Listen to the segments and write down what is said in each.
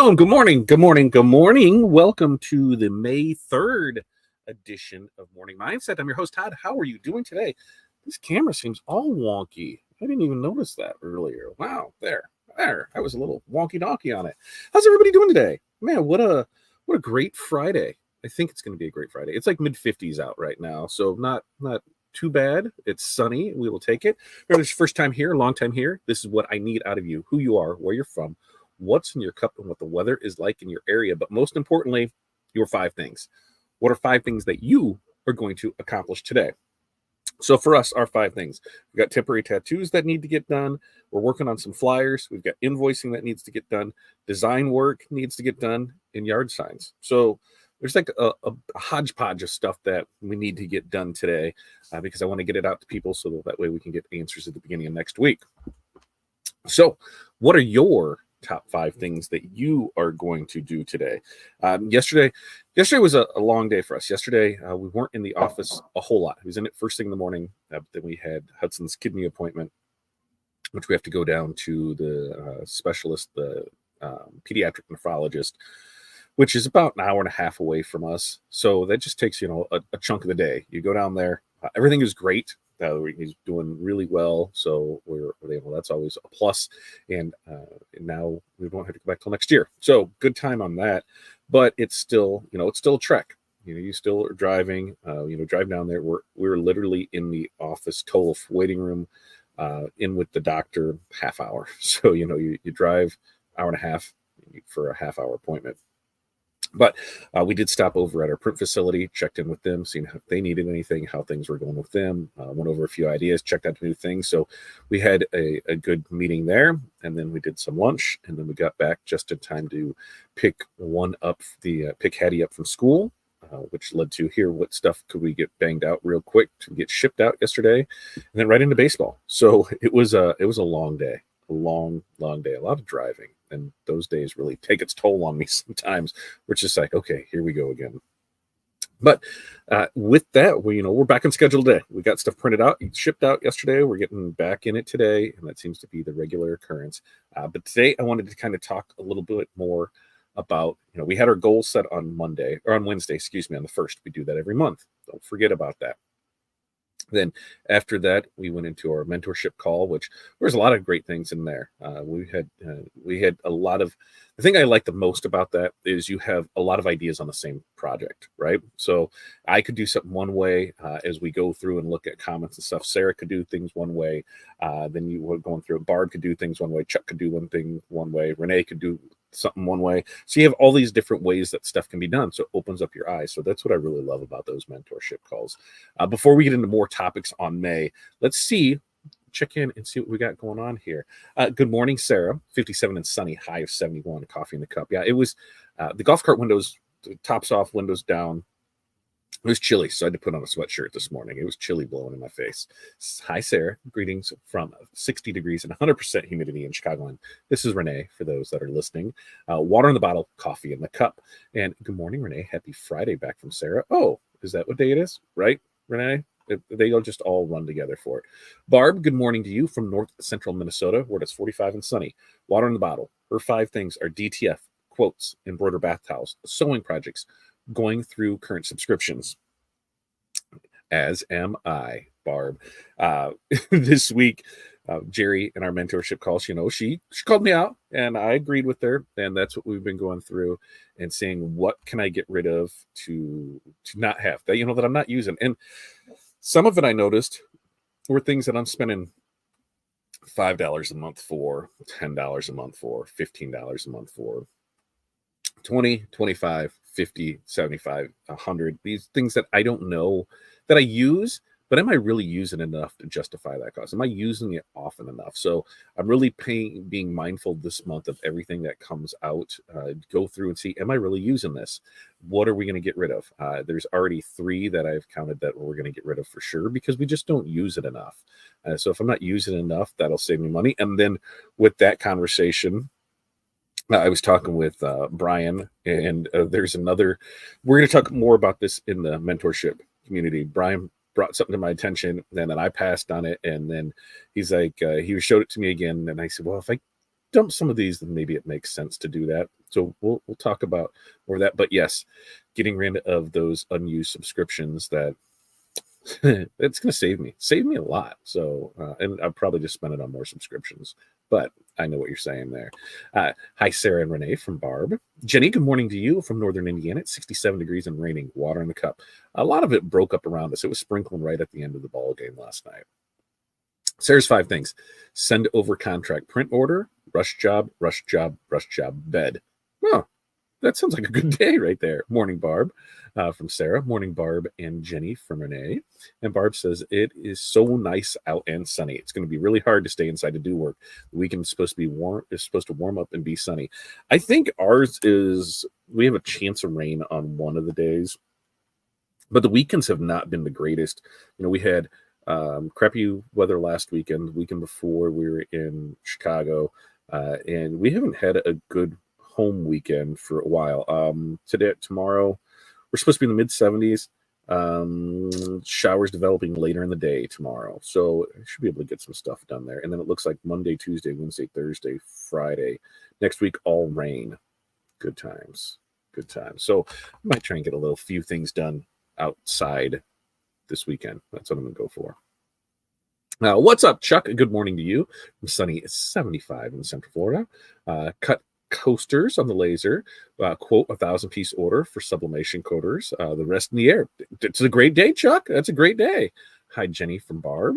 Stone, good morning, good morning, good morning. Welcome to the May 3rd edition of Morning Mindset. I'm your host, Todd. How are you doing today? This camera seems all wonky. I didn't even notice that earlier. Wow, there. I was a little wonky donkey on it. How's everybody doing today? Man, what a great Friday. I think it's going to be a great Friday. It's like mid-50s out right now, so not too bad. It's sunny. We will take it. Remember, this is your first time here, long time here. This is what I need out of you, who you are, where you're from, what's in your cup, and what the weather is like in your area. But most importantly, your 5 things. What are 5 things that you are going to accomplish today? So for us, our 5 things. We've got temporary tattoos that need to get done. We're working on some flyers. We've got invoicing that needs to get done. Design work needs to get done, and yard signs. So there's like a hodgepodge of stuff that we need to get done today because I want to get it out to people so that way we can get answers at the beginning of next week. So what are your top 5 things that you are going to do today? Yesterday was a long day for us. Yesterday, we weren't in the office a whole lot. We was in it first thing in the morning. Then we had Hudson's kidney appointment, which we have to go down to the specialist, the pediatric nephrologist, which is about an hour and a half away from us. So that just takes, a chunk of the day. You go down there. Everything is great. He's doing really well. So we're able, that's always a plus. And now we won't have to go back till next year. So good time on that. But it's still, it's still a trek. You still are driving, drive down there. We're literally in the office total waiting room in with the doctor half hour. So, you drive hour and a half for a half hour appointment. But we did stop over at our print facility, checked in with them, seeing if they needed anything, how things were going with them, went over a few ideas, checked out new things. So we had a good meeting there, and then we did some lunch, and then we got back just in time to pick Hattie up from school, which led to here, what stuff could we get banged out real quick to get shipped out yesterday, and then right into baseball. So it was a long day. A long day, a lot of driving, and those days really take its toll on me sometimes. We're just like, okay, here we go again. But with that, we're back on schedule today. We got stuff printed out, shipped out yesterday. We're getting back in it today, and that seems to be the regular occurrence. But today, I wanted to kind of talk a little bit more about, we had our goals set on Wednesday, on the 1st. We do that every month. Don't forget about that. Then after that, we went into our mentorship call, which there's a lot of great things in there. We had a lot of, the thing I like the most about that is you have a lot of ideas on the same project, right? So I could do something one way as we go through and look at comments and stuff. Sarah could do things one way. Then you were going through it. Barb could do things one way. Chuck could do one thing one way. Renee could do something one way. So you have all these different ways that stuff can be done. So it opens up your eyes. So that's what I really love about those mentorship calls. Before we get into more topics on May, let's check in and see what we got going on here. Good morning, Sarah. 57 and sunny, high of 71, coffee in the cup. Yeah, it was the golf cart windows, tops off, windows down. It was chilly, so I had to put on a sweatshirt this morning. It was chilly blowing in my face. Hi, Sarah. Greetings from 60 degrees and 100% humidity in Chicagoland. This is Renee, for those that are listening. Water in the bottle, coffee in the cup. And good morning, Renee. Happy Friday back from Sarah. Oh, is that what day it is? Right, Renee? They'll just all run together for it. Barb, good morning to you from north central Minnesota, where it's 45 and sunny. Water in the bottle. Her 5 things are DTF, quotes, embroider bath towels, sewing projects, going through current subscriptions, as am I, Barb. This week, Jerry in our mentorship call, she called me out, and I agreed with her, and that's what we've been going through and saying, what can I get rid of to not have that, that I'm not using. And some of it I noticed were things that I'm spending $5 a month for, $10 a month for, $15 a month for, 20, 25, 50, 75, 100, these things that I don't know that I use, but am I really using enough to justify that cost? Am I using it often enough? So I'm really being mindful this month of everything that comes out, go through and see, am I really using this? What are we going to get rid of? There's already 3 that I've counted that we're going to get rid of for sure, because we just don't use it enough. So if I'm not using it enough, that'll save me money. And then with that conversation, I was talking with Brian, and there's another, we're going to talk more about this in the mentorship community. Brian brought something to my attention, and then I passed on it, and then he's like, he showed it to me again, and I said, well, if I dump some of these, then maybe it makes sense to do that. So we'll talk about more of that. But yes, getting rid of those unused subscriptions that it's going to save me a lot. So, and I'll probably just spend it on more subscriptions. But I know what you're saying there. Hi, Sarah and Renee from Barb. Jenny, good morning to you from Northern Indiana. It's 67 degrees and raining. Water in the cup. A lot of it broke up around us. It was sprinkling right at the end of the ball game last night. Sarah's 5 things: send over contract print order, rush job, bed. Oh, that sounds like a good day right there. Morning, Barb, from Sarah. Morning, Barb and Jenny from Renee. And Barb says, it is so nice out and sunny. It's going to be really hard to stay inside to do work. The weekend is supposed to be warm. It's supposed to warm up and be sunny. I think ours is, we have a chance of rain on one of the days, but the weekends have not been the greatest. We had crappy weather last weekend. The weekend before we were in Chicago, and we haven't had a good home weekend for a while. Tomorrow, we're supposed to be in the mid 70s. Showers developing later in the day tomorrow, so I should be able to get some stuff done there. And then it looks like Monday, Tuesday, Wednesday, Thursday, Friday next week, all rain. Good times. So I might try and get a few things done outside this weekend. That's what I'm gonna go for. What's up, Chuck? Good morning to you. From sunny 75 in Central Florida. Cut coasters on the laser. Quote 1,000-piece order for sublimation coaters. The rest in the air. It's a great day, Chuck. That's a great day. Hi, Jenny from Barb.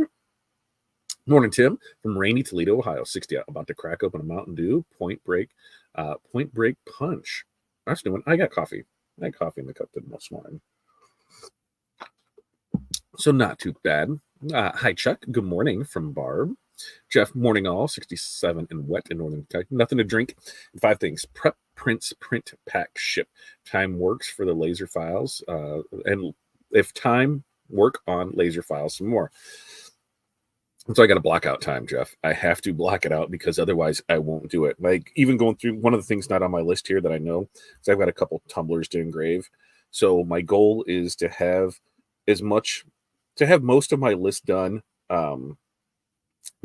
Morning, Tim from rainy Toledo, Ohio. 60 out. About to crack open a Mountain Dew Point Break Punch. That's new one. I got coffee. I had coffee in the cup this morning. So not too bad. Hi, Chuck. Good morning from Barb. Jeff, morning all. 67 and wet in Northern Kentucky. Nothing to drink. 5 things. Prep, prints, print, pack, ship. Time works for the laser files. And if time, work on laser files some more. So I got to block out time, Jeff. I have to block it out because otherwise I won't do it. Like even going through one of the things not on my list here that I know is I've got a couple tumblers to engrave. So my goal is to have most of my list done.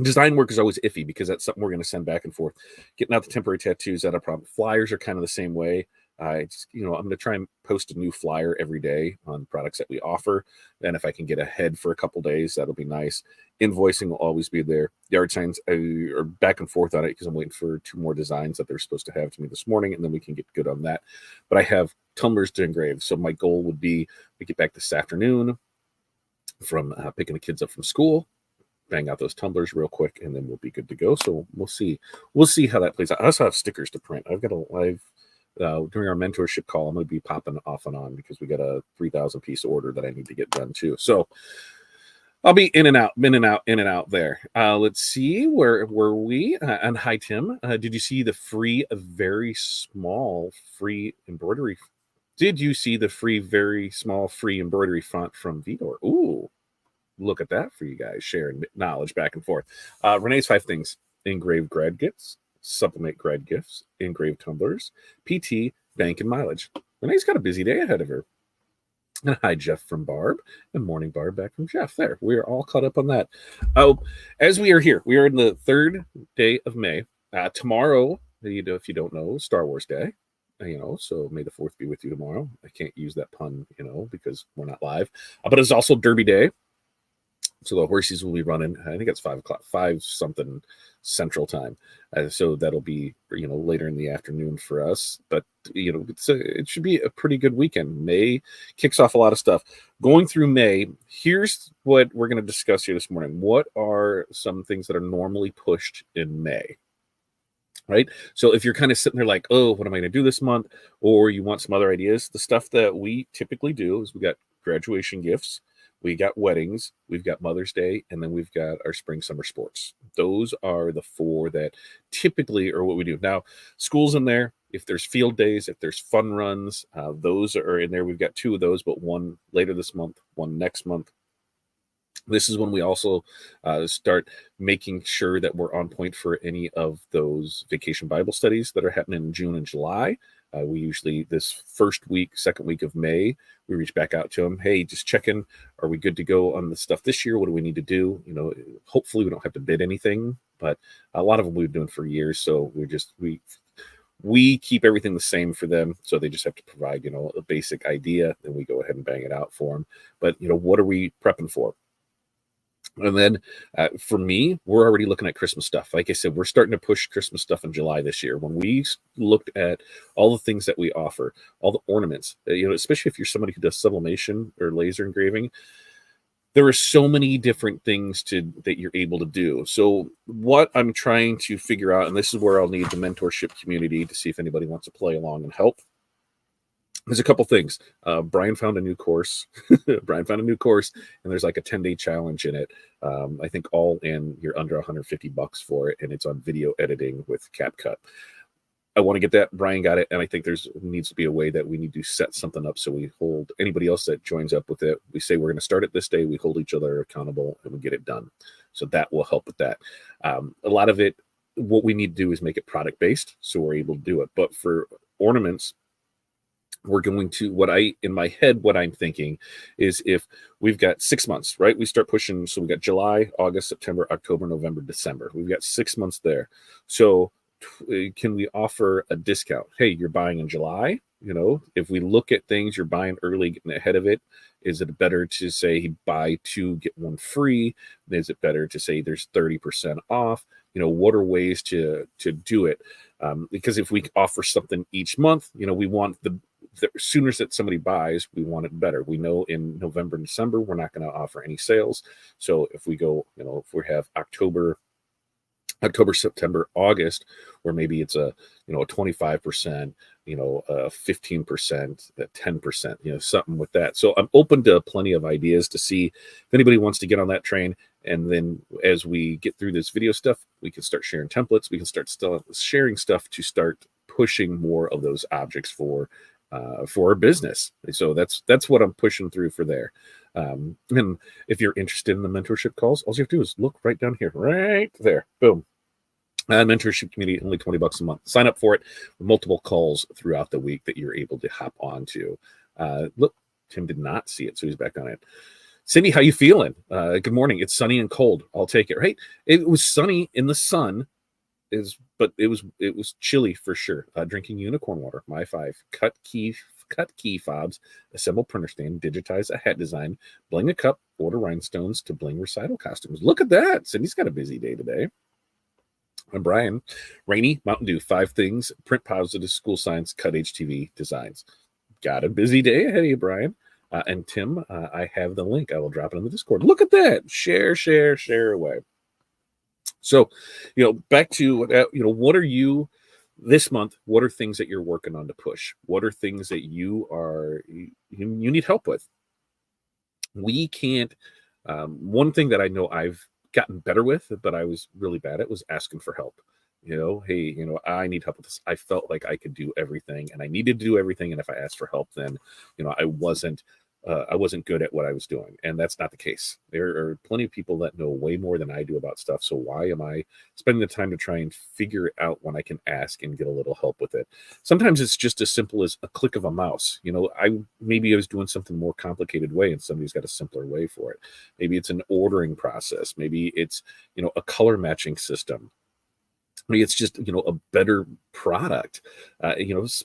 Design work is always iffy because that's something we're going to send back and forth. Getting out the temporary tattoos, not a problem. Flyers are kind of the same way. I'm going to try and post a new flyer every day on products that we offer. And if I can get ahead for a couple days, that'll be nice. Invoicing will always be there. Yard signs are back and forth on it because I'm waiting for 2 more designs that they're supposed to have to me this morning, and then we can get good on that. But I have tumblers to engrave. So my goal would be we get back this afternoon from picking the kids up from school, bang out those tumblers real quick, and then we'll be good to go. So we'll see how that plays out. I also have stickers to print. During our mentorship call, I'm going to be popping off and on because we got a 3,000-piece order that I need to get done too. So I'll be in and out there. Let's see, where were we? And hi, Tim. Did you see the free, very small free embroidery? Did you see the free, very small free embroidery font from Vitor? Ooh, look at that for you guys, sharing knowledge back and forth. Renee's 5 things: engraved grad gifts, supplement grad gifts, engraved tumblers, PT, bank, and mileage. Renee's got a busy day ahead of her. And hi, Jeff from Barb, and morning, Barb, back from Jeff. There, we are all caught up on that. Oh, as we are here, we are in the 3rd day of May. Tomorrow, if you don't know, Star Wars Day. So may the 4th be with you tomorrow. I can't use that pun, because we're not live. But it's also Derby Day. So the horses will be running. I think it's 5 something Central Time. So that'll be later in the afternoon for us. But it should be a pretty good weekend. May kicks off a lot of stuff. Going through May, here's what we're going to discuss here this morning. What are some things that are normally pushed in May? Right. So if you're kind of sitting there like, oh, what am I going to do this month? Or you want some other ideas, the stuff that we typically do is we got graduation gifts. We got weddings, we've got Mother's Day, and then we've got our spring, summer sports. Those are the 4 that typically are what we do. Now, school's in there. If there's field days, if there's fun runs, those are in there. We've got 2 of those, but 1 later this month, 1 next month. This is when we also start making sure that we're on point for any of those vacation Bible studies that are happening in June and July. We usually, this second week of May, we reach back out to them. Hey, just check in. Are we good to go on the stuff this year? What do we need to do? Hopefully we don't have to bid anything, but a lot of them we've been doing for years. So we We keep everything the same for them, so they just have to provide, a basic idea, and we go ahead and bang it out for them. But, what are we prepping for? And then for me, we're already looking at Christmas stuff. Like I said, we're starting to push Christmas stuff in July this year. When we looked at all the things that we offer, all the ornaments, especially if you're somebody who does sublimation or laser engraving, there are so many different things that you're able to do. So what I'm trying to figure out, and this is where I'll need the mentorship community to see if anybody wants to play along and help. There's a couple things. Brian found a new course. Brian found a new course, and there's like a 10-day challenge in it. I think all in, you're under $150 for it, and it's on video editing with CapCut. I want to get that. Brian got it, and I think there's needs to be a way that we need to set something up so we hold anybody else that joins up with it. We say we're going to start it this day. We hold each other accountable, and we get it done. So that will help with that. A lot of it, what we need to do is make it product based, so we're able to do it. But for ornaments, we're going to, in my head, what I'm thinking is, if we've got 6 months, right? We start pushing. So we got July, August, September, October, November, December. We've got 6 months there. So can we offer a discount? Hey, you're buying in July. If we look at things, you're buying early, getting ahead of it. Is it better to say buy 2, get 1 free? Is it better to say there's 30% off? What are ways to do it? Because if we offer something each month, we want the sooner that somebody buys, we want it better. We know in November and December, we're not going to offer any sales. So if we go, if we have October, September, August, where maybe it's a 25%, 15%, 10%, something with that. So I'm open to plenty of ideas to see if anybody wants to get on that train. And then as we get through this video stuff, we can start sharing templates. We can start sharing stuff to start pushing more of those objects for our business. So that's what I'm pushing through for there. And if you're interested in the mentorship calls, all you have to do is look right down here, right there, boom. Mentorship community, only $20 a month. Sign up for it. Multiple calls throughout the week that you're able to hop onto. Look, Tim did not see it, so he's back on it. Cindy, how you feeling? Good morning. It's sunny and cold. I'll take it. Right? It was sunny in the sun, but it was chilly for sure. Drinking unicorn water. My 5. Cut key fobs. Assemble printer stand. Digitize a hat design. Bling a cup. Order rhinestones to bling recital costumes. Look at that. Cindy's got a busy day today. And Brian, rainy, Mountain Dew, 5 things, print positive school signs, cut HTV designs. Got a busy day ahead of you, Brian. And Tim, I have the link. I will drop it in the Discord. Look at that. Share away. So, back to, what are you this month? What are things that you're working on to push? What are things that you need help with? We can't, one thing that I know I've gotten better with, but I was really bad at, was asking for help. Hey, I need help with this. I felt like I could do everything, and I needed to do everything. And if I asked for help, then, I wasn't good at what I was doing. And that's not the case. There are plenty of people that know way more than I do about stuff. So why am I spending the time to try and figure it out when I can ask and get a little help with it? Sometimes it's just as simple as a click of a mouse. Maybe I was doing something more complicated way, and somebody's got a simpler way for it. Maybe it's an ordering process. Maybe it's, a color matching system. Maybe it's just, a better product.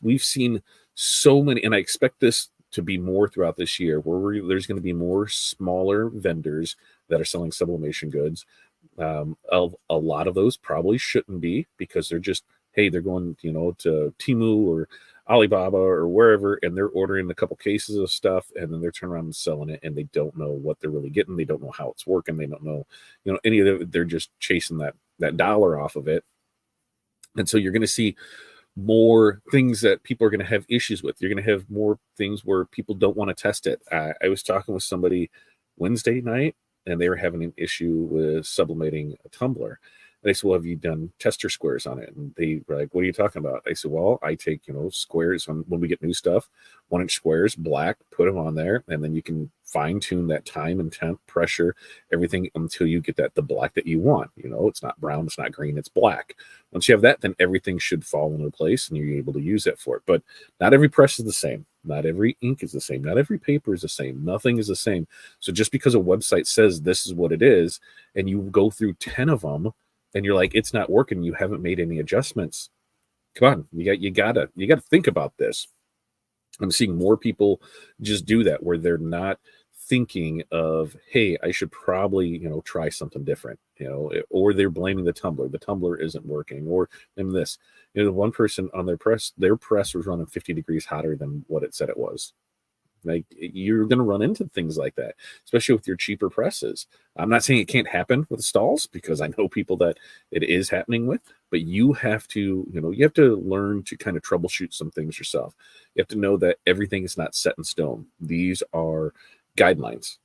We've seen so many, and I expect this to be more throughout this year, where there's going to be more smaller vendors that are selling sublimation goods. A lot of those probably shouldn't be, because they're just, hey, they're going, to Temu or Alibaba or wherever, and they're ordering a couple cases of stuff, and then they're turning around and selling it, and they don't know what they're really getting. They don't know how it's working. They don't know, any of it. They're just chasing that dollar off of it. And so you're going to see more things that people are going to have issues with. You're going to have more things where people don't want to test it. I was talking with somebody Wednesday night, and they were having an issue with sublimating a tumbler. And I said, well, have you done tester squares on it? And they were like, what are you talking about? I said, well, I take, squares when we get new stuff, 1-inch squares, black, put them on there, and then you can fine tune that time and temp, pressure, everything until you get the black that you want. It's not brown, it's not green, it's black. Once you have that, then everything should fall into place, and you're able to use it for it. But not every press is the same. Not every ink is the same. Not every paper is the same. Nothing is the same. So just because a website says this is what it is, and you go through 10 of them, and you're like, it's not working, you haven't made any adjustments, Come on, you gotta think about this. I'm seeing more people just do that where they're not thinking of, hey, I should probably, try something different, or they're blaming the tumbler. The tumbler isn't working, or and this. The one person on their press was running 50 degrees hotter than what it said it was. Like, you're going to run into things like that, especially with your cheaper presses. I'm not saying it can't happen with stalls, because I know people that it is happening with, but you have to, learn to kind of troubleshoot some things yourself. You have to know that everything is not set in stone. These are guidelines,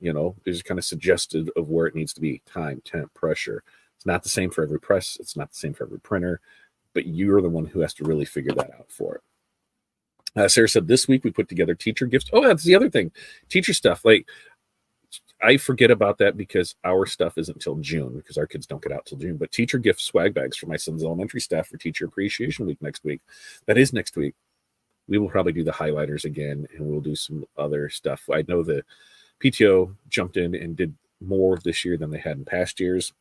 these are kind of suggested of where it needs to be: time, temp, pressure. It's not the same for every press. It's not the same for every printer, but you're the one who has to really figure that out for it. Sarah said, this week we put together teacher gifts. Oh, that's the other thing. Teacher stuff. Like, I forget about that because our stuff isn't until June, because our kids don't get out till June. But teacher gift swag bags for my son's elementary staff for Teacher Appreciation Week next week. That is next week. We will probably do the highlighters again, and we'll do some other stuff. I know the PTO jumped in and did more this year than they had in past years.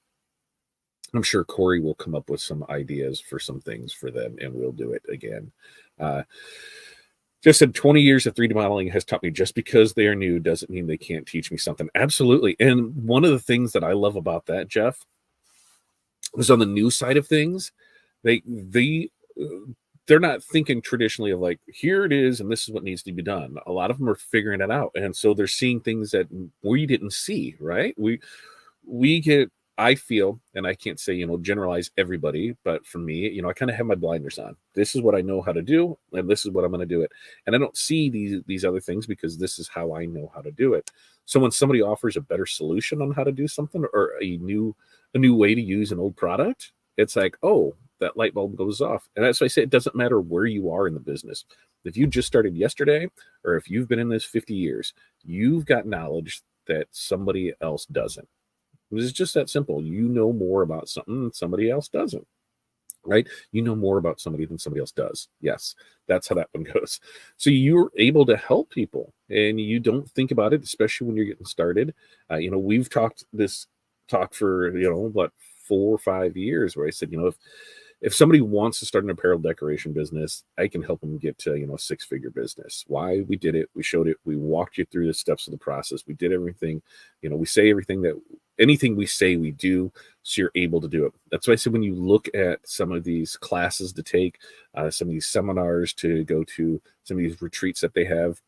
I'm sure Corey will come up with some ideas for some things for them, and we'll do it again. Just said 20 years of 3D modeling has taught me just because they are new doesn't mean they can't teach me something. Absolutely. And one of the things that I love about that, Jeff, is on the new side of things, they're not thinking traditionally of like, here it is and this is what needs to be done. A lot of them are figuring it out, and so they're seeing things that we didn't see. Right? We get, I feel, and I can't say, generalize everybody, but for me, I kind of have my blinders on. This is what I know how to do, and this is what I'm going to do it. And I don't see these other things because this is how I know how to do it. So when somebody offers a better solution on how to do something, or a new way to use an old product, it's like, oh, that light bulb goes off. And that's why I say it doesn't matter where you are in the business. If you just started yesterday, or if you've been in this 50 years, you've got knowledge that somebody else doesn't. It's just that simple. You know more about something than somebody else doesn't, right? You know more about somebody than somebody else does. Yes, that's how that one goes. So you're able to help people, and you don't think about it, especially when you're getting started. We've talked for, what, 4 or 5 years, where I said, if somebody wants to start an apparel decoration business, I can help them get to, a 6-figure business. Why? We did it. We showed it. We walked you through the steps of the process. We did everything. We say anything we say we do, so you're able to do it. That's why I said, when you look at some of these classes to take, some of these seminars to go to, some of these retreats that they have,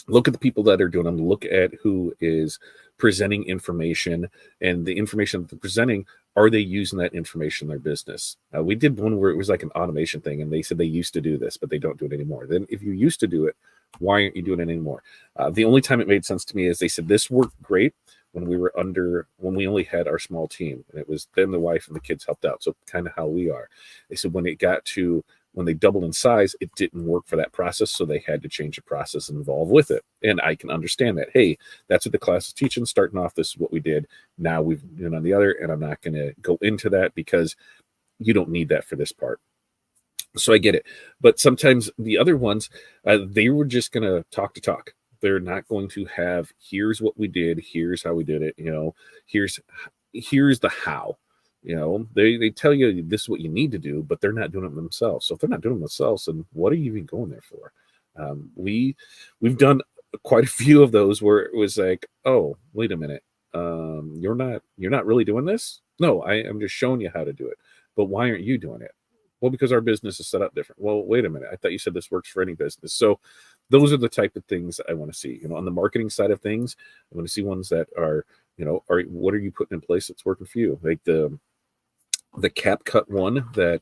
look at the people that are doing them. Look at who is presenting information, and the information that they're presenting, are they using that information in their business? We did one where it was like an automation thing, and they said they used to do this, but they don't do it anymore. Then if you used to do it, why aren't you doing it anymore? The only time it made sense to me is they said this worked great when we only had our small team, and it was then the wife and the kids helped out. So kind of how we are. They said when they doubled in size, it didn't work for that process, so they had to change the process and involve with it. And I can understand that. Hey, that's what the class is teaching. Starting off, this is what we did. Now we've been on the other, and I'm not going to go into that because you don't need that for this part. So I get it. But sometimes the other ones, they were just going to talk. They're not going to have, here's what we did, here's how we did it, here's the how. They tell you this is what you need to do, but they're not doing it themselves. So if they're not doing it themselves, then what are you even going there for? We've done quite a few of those where it was like, oh, wait a minute, you're not really doing this. No, I am just showing you how to do it. But why aren't you doing it? Well, because our business is set up different. Well, wait a minute, I thought you said this works for any business. So those are the type of things I want to see. On the marketing side of things, I want to see ones that are, what are you putting in place that's working for you? Like the cap cut one that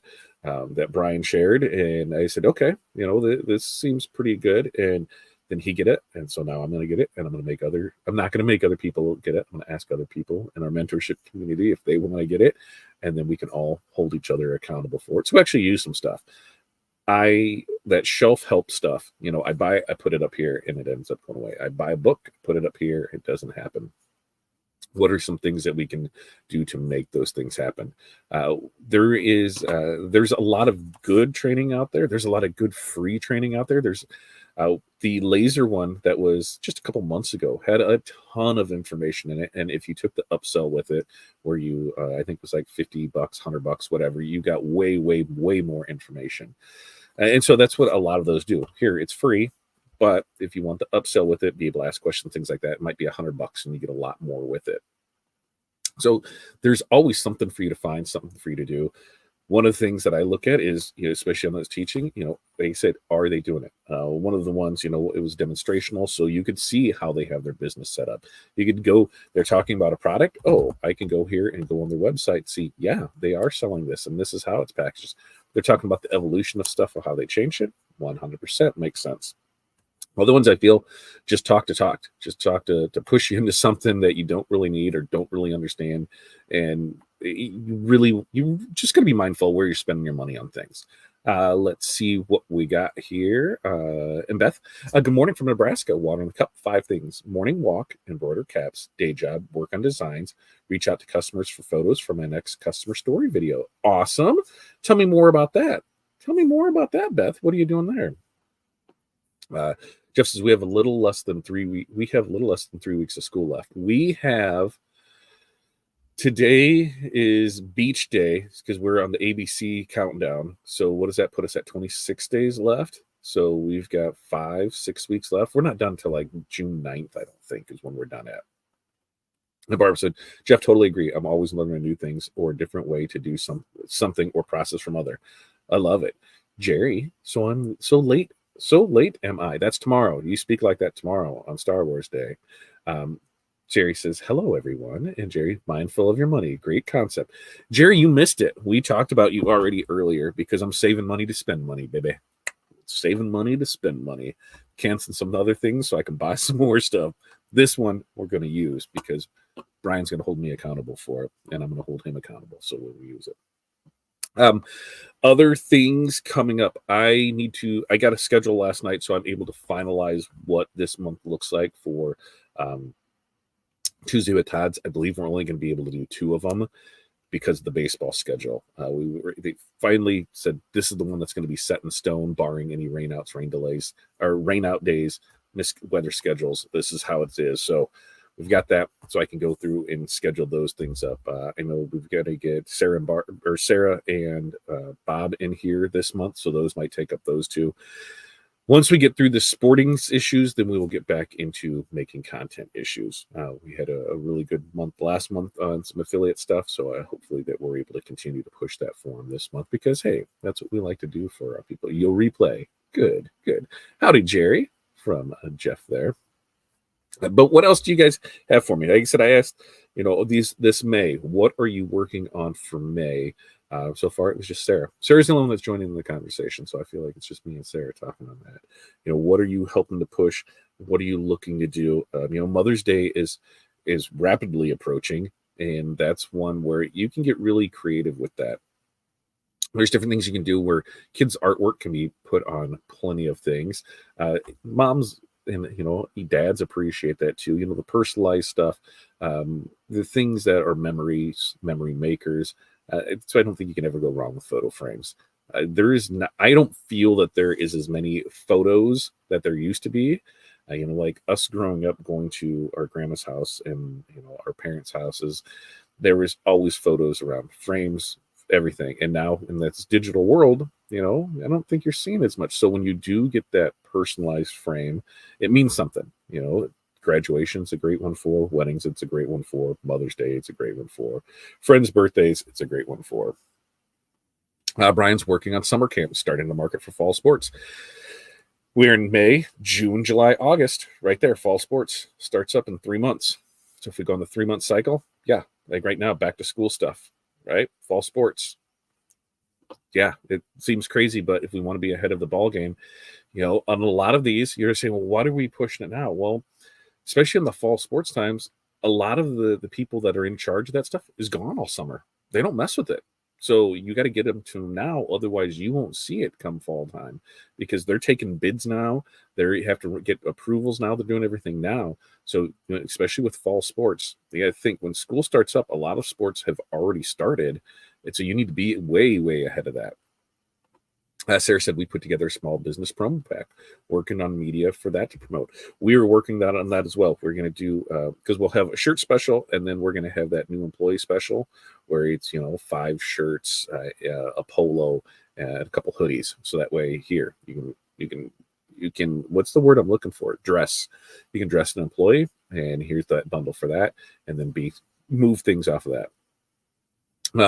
Brian shared, and I said, okay, this seems pretty good, and then he get it, and so now I'm going to get it, and I'm not going to make other people get it. I'm going to ask other people in our mentorship community if they want to get it, and then we can all hold each other accountable for it. So actually use some stuff. That shelf help stuff, I put it up here and it ends up going away. I buy a book, put it up here, it doesn't happen. What are some things that we can do to make those things happen? There's a lot of good training out there. There's a lot of good free training out there. There's The laser one that was just a couple months ago had a ton of information in it, and if you took the upsell with it, where you I think it was like $50, $100, whatever, you got way, way, way more information. And so that's what a lot of those do. Here, it's free, but if you want the upsell with it, be able to ask questions, things like that, it might be $100, and you get a lot more with it. So there's always something for you to find, something for you to do. One of the things that I look at is, especially on those teaching, they said, are they doing it? One of the ones, it was demonstrational, so you could see how they have their business set up. You could go, they're talking about a product. Oh, I can go here and go on their website, see, yeah, they are selling this, and this is how it's packaged. They're talking about the evolution of stuff, or how they changed it. 100% makes sense. Well, the ones I feel just talk to push you into something that you don't really need or don't really understand. And you just got to be mindful where you're spending your money on things. Let's see what we got here. And Beth, good morning from Nebraska. Water in the cup, 5 things: morning walk, embroider caps, day job, work on designs, reach out to customers for photos for my next customer story video. Awesome. Tell me more about that. Beth. What are you doing there? Jeff says we have a little less than 3 weeks. We have a little less than 3 weeks of school left. We have, today is beach day because we're on the ABC countdown. So what does that put us at? 26 days left. So we've got 5-6 weeks left. We're not done till like June 9th, I don't think, is when we're done at. And Barbara said, Jeff, totally agree. I'm always learning new things or a different way to do something or process from other. I love it. Jerry, so I'm so late. So late am I? That's tomorrow. You speak like that tomorrow on Star Wars Day. Jerry says, hello, everyone. And Jerry, mindful of your money. Great concept. Jerry, you missed it. We talked about you already earlier because I'm saving money to spend money, baby. Saving money to spend money. Canceling some other things so I can buy some more stuff. This one we're going to use because Brian's going to hold me accountable for it, and I'm going to hold him accountable. So we'll use it. Other things coming up. I got a schedule last night, so I'm able to finalize what this month looks like for Tuesday with Todd's. I believe we're only going to be able to do 2 of them because of the baseball schedule. They finally said this is the one that's going to be set in stone, barring any rainouts, rain delays, or rainout days, missed weather schedules. This is how it is. So we've got that, so I can go through and schedule those things up. I know we've got to get Sarah and Bob in here this month, so those might take up those 2. Once we get through the sporting issues, then we will get back into making content issues. We had a really good month last month on some affiliate stuff, so hopefully that we're able to continue to push that for them this month because, hey, that's what we like to do for our people. You'll replay. Good. Howdy, Jerry, from Jeff there. But what else do you guys have for me? Like I said, I asked, this May, what are you working on for May? So far, it was just Sarah. Sarah's the one that's joining the conversation, so I feel like it's just me and Sarah talking on that. What are you helping to push? What are you looking to do? Mother's Day is rapidly approaching, and that's one where you can get really creative with that. There's different things you can do where kids' artwork can be put on plenty of things. Moms and dads appreciate that too. The personalized stuff, the things that are memory makers. So I don't think you can ever go wrong with photo frames. I don't feel that there is as many photos that there used to be. Like us growing up, going to our grandma's house and our parents' houses, there was always photos around, frames, everything. And now in this digital world, I don't think you're seeing as much. So when you do get that personalized frame, it means something. Graduation's a great one for, weddings it's a great one for, Mother's Day it's a great one for, friends' birthdays it's a great one for. Brian's working on summer camp, starting to market for fall sports. We're in May, June, July, August, right there. Fall sports starts up in 3 months. So if we go on the 3-month cycle, yeah, like right now, back to school stuff, right? Fall sports. Yeah, it seems crazy, but if we want to be ahead of the ball game, on a lot of these, you're saying, well, why are we pushing it now? Well, especially in the fall sports times, a lot of the people that are in charge of that stuff is gone all summer. They don't mess with it. So you got to get them to now. Otherwise, you won't see it come fall time because they're taking bids now. They have to get approvals now. They're doing everything now. So especially with fall sports, you got to think when school starts up, a lot of sports have already started. And so you need to be way, way ahead of that. Sarah said we put together a small business promo pack, working on media for that to promote. We were working on that as well. We're going to do because we'll have a shirt special, and then we're going to have that new employee special where it's 5 shirts, a polo, and a couple hoodies. So that way, here you can what's the word I'm looking for? Dress. You can dress an employee, and here's that bundle for that, and then move things off of that.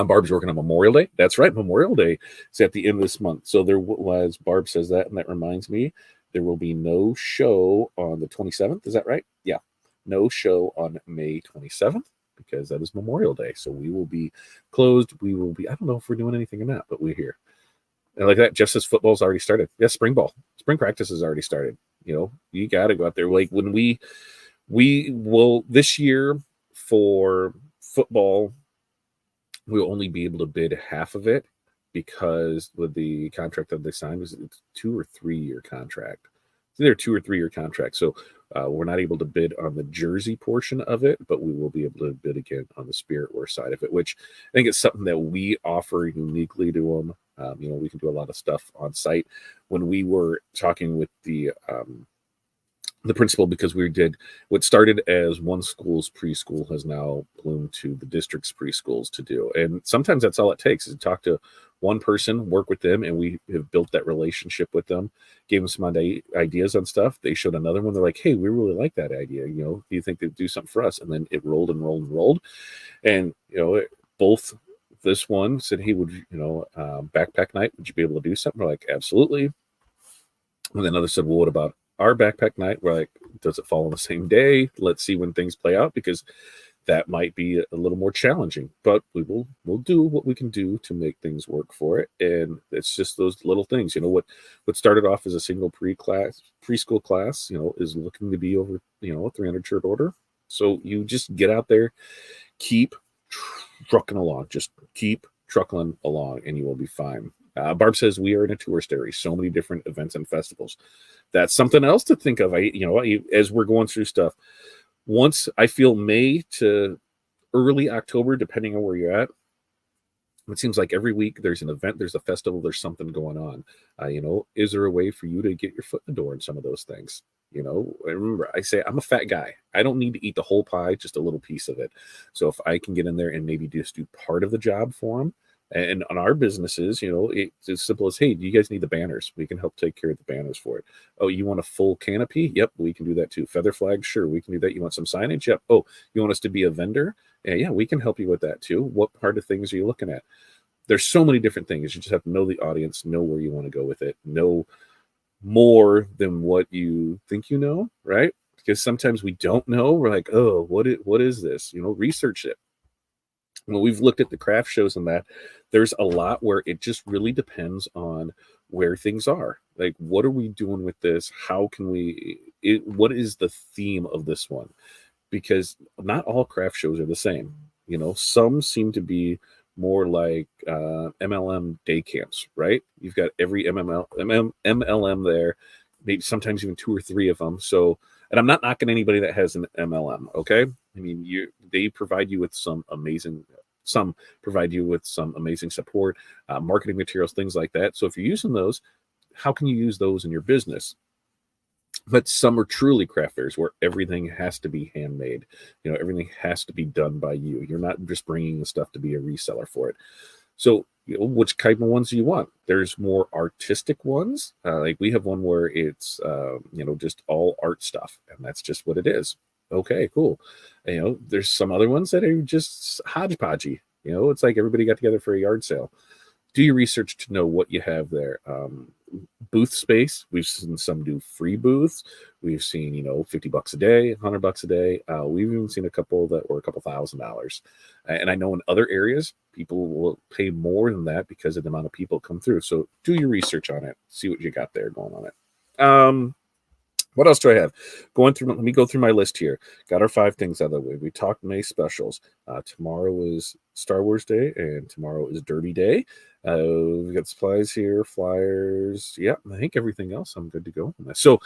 Barb's working on Memorial Day. That's right. Memorial Day is at the end of this month. So there was, Barb says that, and that reminds me, there will be no show on the 27th. Is that right? Yeah. No show on May 27th because that is Memorial Day. So we will be closed. I don't know if we're doing anything or not, but we're here. And like that, Jeff says football's already started. Yeah, spring practice has already started. You got to go out there. Like when we will this year for football, we'll only be able to bid half of it because with the contract that they signed, it's 2 or 3 year contract. It's either 2 or 3 year contract. So we're not able to bid on the jersey portion of it, but we will be able to bid again on the spirit wear side of it, which I think is something that we offer uniquely to them. We can do a lot of stuff on site. When we were talking with the principal, because we did what started as one school's preschool has now bloomed to the district's preschools to do. And sometimes that's all it takes is to talk to one person, work with them, and we have built that relationship with them, gave them some ideas on stuff. They showed another one. They're like, hey, we really like that idea. Do you think they'd do something for us? And then it rolled and rolled and rolled. And, both this one said, hey, would backpack night, would you be able to do something? We're like, absolutely. And then others said, well, what about our backpack night? We're like, does it fall on the same day? Let's see when things play out, because that might be a little more challenging, but we'll do what we can do to make things work for it. And it's just those little things, what started off as a single preschool class, is looking to be over, a 300 shirt order. So you just get out there, keep trucking along, just keep truckling along, and you will be fine. Barb says we are in a tourist area, so many different events and festivals. That's something else to think of. As we're going through stuff, once I feel May to early October, depending on where you're at, it seems like every week there's an event, there's a festival, there's something going on. Is there a way for you to get your foot in the door in some of those things? Remember, I say I'm a fat guy. I don't need to eat the whole pie, just a little piece of it. So if I can get in there and maybe just do part of the job for them. And on our businesses, it's as simple as, hey, do you guys need the banners? We can help take care of the banners for it. Oh, you want a full canopy? Yep, we can do that too. Feather flag? Sure, we can do that. You want some signage? Yep. Oh, you want us to be a vendor? Yeah, we can help you with that too. What part of things are you looking at? There's so many different things. You just have to know the audience, know where you want to go with it, know more than what you think you know, right? Because sometimes we don't know. We're like, oh, what is this? Research it. When we've looked at the craft shows and that, there's a lot where it just really depends on where things are. Like, what are we doing with this? How can what is the theme of this one? Because not all craft shows are the same. Some seem to be more like MLM day camps, right? You've got every MLM there, maybe sometimes even 2 or 3 of them. So, and I'm not knocking anybody that has an MLM, okay? I mean, they provide you with some amazing support, marketing materials, things like that. So if you're using those, how can you use those in your business? But some are truly craft fairs where everything has to be handmade. Everything has to be done by you. You're not just bringing the stuff to be a reseller for it. So, which type of ones do you want? There's more artistic ones. Like we have one where it's, just all art stuff, and that's just what it is. Okay, cool. There's some other ones that are just hodgepodgey. It's like everybody got together for a yard sale. Do your research to know what you have there. Booth space. We've seen some do free booths. We've seen, $50 a day, $100 a day. We've even seen a couple that were a couple $1,000. And I know in other areas, people will pay more than that because of the amount of people come through. So do your research on it. See what you got there going on it. What else do I have? Let me go through my list here. Got our 5 things out of the way. We talked May specials. Tomorrow is Star Wars Day, and tomorrow is Derby Day. We got supplies here, flyers. Yeah, I think everything else I'm good to go on this. So,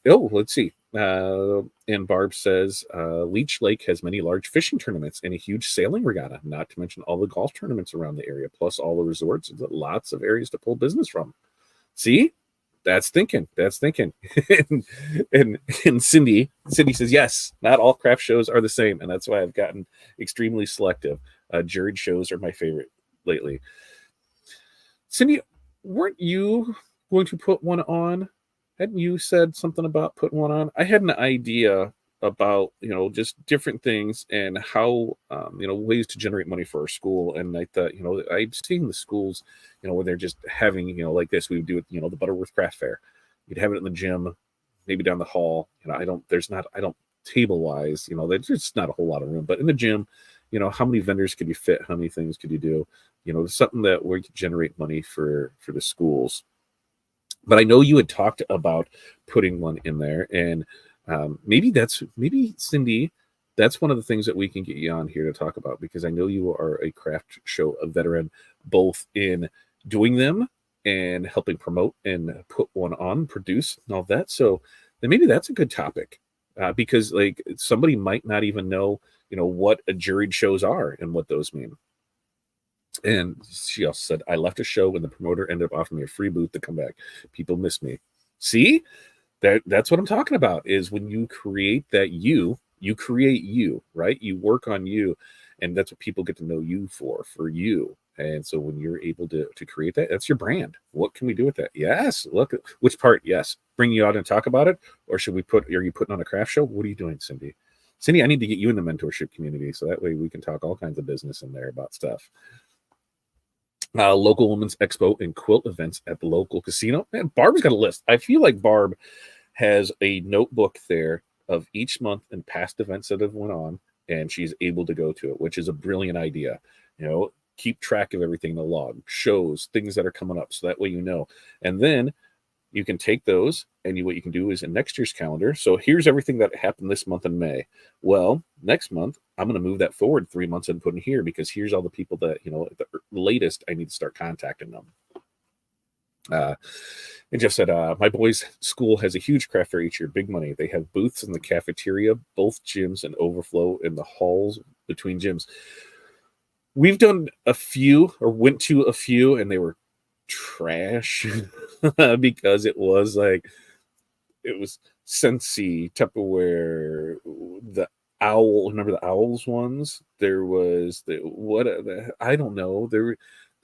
let's see. And Barb says Leech Lake has many large fishing tournaments and a huge sailing regatta, not to mention all the golf tournaments around the area, plus all the resorts. Lots of areas to pull business from. See, that's thinking. That's thinking. and Cindy says, yes, not all craft shows are the same. And that's why I've gotten extremely selective. Juried shows are my favorite lately. Cindy, weren't you going to put one on? Hadn't you said something about putting one on? I had an idea about, just different things and how, ways to generate money for our school. And I thought, I've seen the schools, where they're just having, like this, we would do it, the Butterworth Craft Fair. You'd have it in the gym, maybe down the hall. I don't table wise, there's just not a whole lot of room, but in the gym, how many vendors could you fit? How many things could you do? Something that where you could generate money for the schools. But I know you had talked about putting one in there, and maybe Cindy, that's one of the things that we can get you on here to talk about, because I know you are a craft show a veteran, both in doing them and helping promote and put one on, produce, and all that. So then maybe that's a good topic, because like somebody might not even know, what a juried shows are and what those mean. And she also said, I left a show when the promoter ended up offering me a free booth to come back. People miss me. See, that's what I'm talking about, is when you create that you create you, right? You work on you, and that's what people get to know you for you. And so when you're able to create that, that's your brand. What can we do with that? Yes. Look, which part? Yes. Bring you out and talk about it? Or are you putting on a craft show? What are you doing, Cindy? Cindy, I need to get you in the mentorship community, so that way we can talk all kinds of business in there about stuff. Local women's expo and quilt events at the local casino. Man, Barb's got a list. I feel like Barb has a notebook there of each month and past events that have went on, and she's able to go to it, which is a brilliant idea. Keep track of everything in the log, shows, things that are coming up, so that way and then you can take those, and what you can do is in next year's calendar. So here's everything that happened this month in May. Well, next month, I'm going to move that forward 3 months and put in here, because here's all the people that, at the latest, I need to start contacting them. And Jeff said, my boys' school has a huge craft fair each year, big money. They have booths in the cafeteria, both gyms, and overflow in the halls between gyms. We've done a few, or went to a few, and they were trash because it was Scentsy, Tupperware, the owl. Remember the owls ones? There was I don't know. There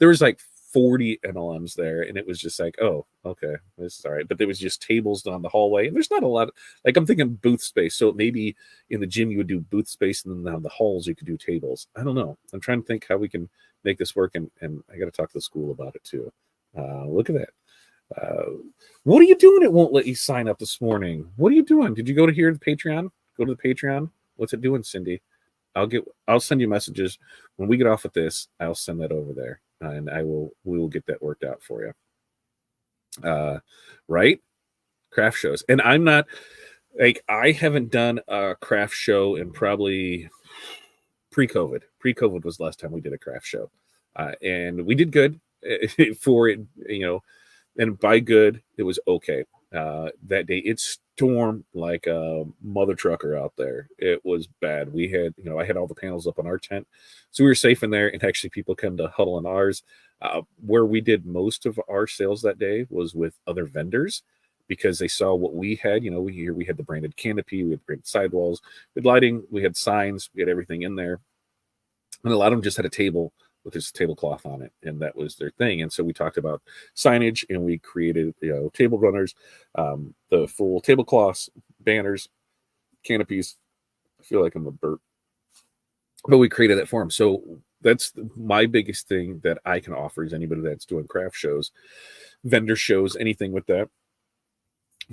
was like 40 MLMs there, and it was just like, oh, okay, this is all right. But there was just tables down the hallway, and there's not a lot. I'm thinking booth space. So maybe in the gym you would do booth space, and then down the halls you could do tables. I don't know. I'm trying to think how we can make this work, and I got to talk to the school about it too. Look at that. What are you doing? It won't let you sign up this morning. What are you doing? Did you go to the Patreon? Go to the Patreon. What's it doing, Cindy? I'll send you messages when we get off with this. I'll send that over there, and we will get that worked out for you. Right? Craft shows. And I'm not I haven't done a craft show in probably pre-COVID. Pre-COVID was the last time we did a craft show. And we did good for it, and by good, it was okay. That day it stormed like a mother trucker out there. It was bad. We had, I had all the panels up on our tent, so we were safe in there, and actually people come to huddle in ours. Where we did most of our sales that day was with other vendors, because they saw what we had. We had the branded canopy, we had branded sidewalls, we had lighting, we had signs, we had everything in there, and a lot of them just had a table with this tablecloth on it, and that was their thing. And so we talked about signage, and we created table runners, the full tablecloths, banners, canopies. I feel like I'm a burp, but we created that for them. So that's my biggest thing that I can offer is anybody that's doing craft shows, vendor shows, anything with that.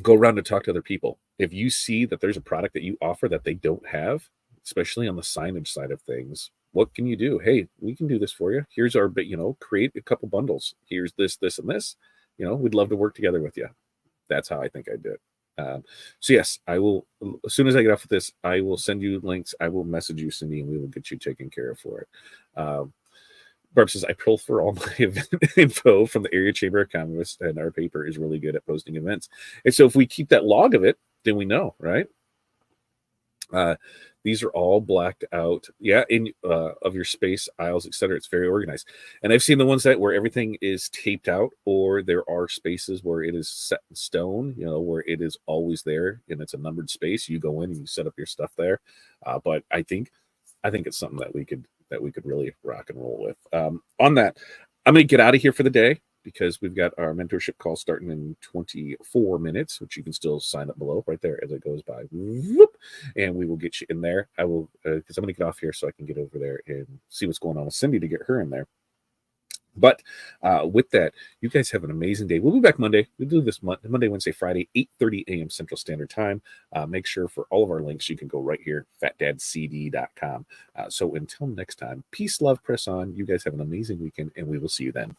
Go around and talk to other people. If you see that there's a product that you offer that they don't have, especially on the signage side of things, what can you do? Hey, we can do this for you. Here's our, create a couple bundles. Here's this, and this. We'd love to work together with you. That's how I think I did. So yes, I will. As soon as I get off of this, I will send you links. I will message you, Cindy, and we will get you taken care of for it. Barb says, I pull for all my event info from the area chamber of commerce, and our paper is really good at posting events. And so if we keep that log of it, then we know, right? These are all blacked out. Yeah, in of your space, aisles, etc. It's very organized. And I've seen the ones that where everything is taped out, or there are spaces where it is set in stone, where it is always there and it's a numbered space. You go in and you set up your stuff there. But I think it's something that we could really rock and roll with. On that, I'm going to get out of here for the day because we've got our mentorship call starting in 24 minutes, which you can still sign up below right there as it goes by. Whoop, and we will get you in there. I will, because I'm going to get off here so I can get over there and see what's going on with Cindy to get her in there. But with that, you guys have an amazing day. We'll be back Monday. We'll do this Monday, Wednesday, Friday, 8:30 a.m. Central Standard Time. Make sure for all of our links, you can go right here, fatdadcd.com. So until next time, peace, love, press on. You guys have an amazing weekend, and we will see you then.